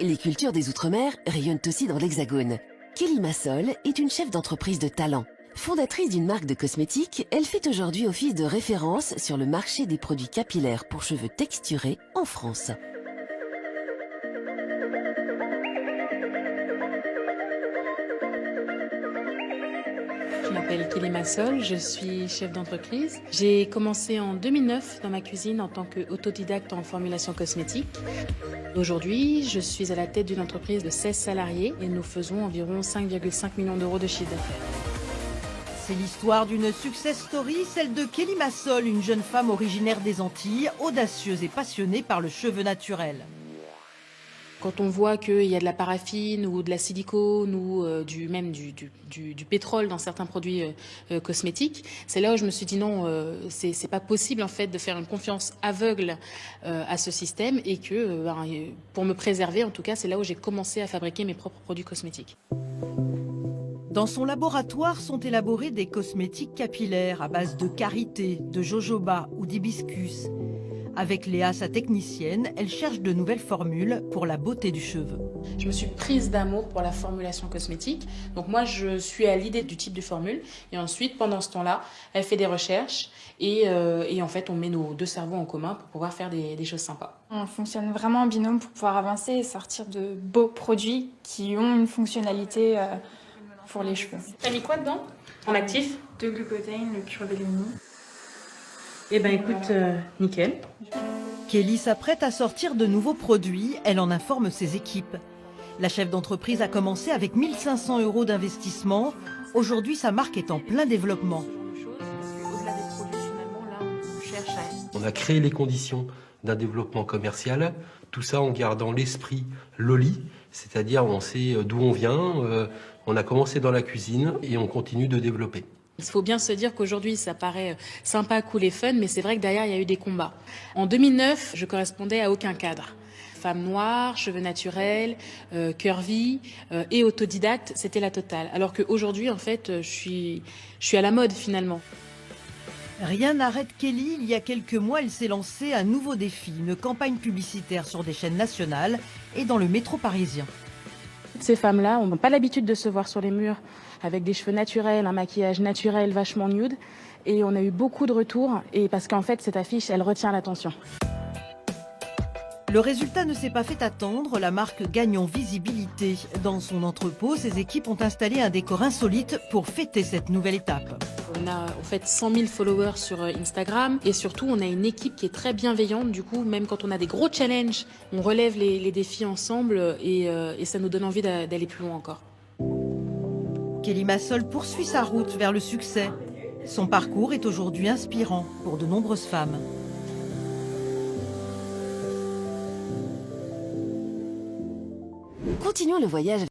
Les cultures des Outre-mer rayonnent aussi dans l'Hexagone. Kelly Massol est une chef d'entreprise de talent. Fondatrice d'une marque de cosmétiques, elle fait aujourd'hui office de référence sur le marché des produits capillaires pour cheveux texturés en France. Je m'appelle Kelly Massol, je suis chef d'entreprise. J'ai commencé en 2009 dans ma cuisine en tant qu'autodidacte en formulation cosmétique. Aujourd'hui, je suis à la tête d'une entreprise de 16 salariés et nous faisons environ 5,5 millions d'euros de chiffre d'affaires. C'est l'histoire d'une success story, celle de Kelly Massol, une jeune femme originaire des Antilles, audacieuse et passionnée par le cheveu naturel. Quand on voit qu'il y a de la paraffine ou de la silicone ou du pétrole dans certains produits cosmétiques, c'est là où je me suis dit non, c'est pas possible en fait de faire une confiance aveugle à ce système et que pour me préserver en tout cas, c'est là où j'ai commencé à fabriquer mes propres produits cosmétiques. Dans son laboratoire sont élaborés des cosmétiques capillaires à base de karité, de jojoba ou d'hibiscus. Avec Léa, sa technicienne, elle cherche de nouvelles formules pour la beauté du cheveu. Je me suis prise d'amour pour la formulation cosmétique. Donc moi, je suis à l'idée du type de formule. Et ensuite, pendant ce temps-là, elle fait des recherches. Et en fait, on met nos deux cerveaux en commun pour pouvoir faire des choses sympas. On fonctionne vraiment en binôme pour pouvoir avancer et sortir de beaux produits qui ont une fonctionnalité pour les cheveux. T'as mis quoi dedans en actif? De glucothane, le curvellini. Eh ben écoute, nickel. Kelly s'apprête à sortir de nouveaux produits, elle en informe ses équipes. La chef d'entreprise a commencé avec 1 500 € d'investissement. Aujourd'hui, sa marque est en plein développement. On a créé les conditions d'un développement commercial, tout ça en gardant l'esprit Loli, c'est-à-dire on sait d'où on vient, on a commencé dans la cuisine et on continue de développer. Il faut bien se dire qu'aujourd'hui, ça paraît sympa, cool et fun, mais c'est vrai que derrière, il y a eu des combats. En 2009, je correspondais à aucun cadre. Femme noire, cheveux naturels, curvy et autodidacte, c'était la totale. Alors qu'aujourd'hui, en fait, je suis à la mode finalement. Rien n'arrête Kelly. Il y a quelques mois, elle s'est lancée un nouveau défi, une campagne publicitaire sur des chaînes nationales et dans le métro parisien. Ces femmes-là n'ont pas l'habitude de se voir sur les murs avec des cheveux naturels, un maquillage naturel vachement nude. Et on a eu beaucoup de retours et parce qu'en fait, cette affiche, elle retient l'attention. Le résultat ne s'est pas fait attendre, la marque gagne en visibilité. Dans son entrepôt, ses équipes ont installé un décor insolite pour fêter cette nouvelle étape. On a en fait 100 000 followers sur Instagram et surtout on a une équipe qui est très bienveillante. Du coup, même quand on a des gros challenges, on relève les défis ensemble et ça nous donne envie d'aller plus loin encore. Kelly Massol poursuit sa route vers le succès. Son parcours est aujourd'hui inspirant pour de nombreuses femmes. Continuons le voyage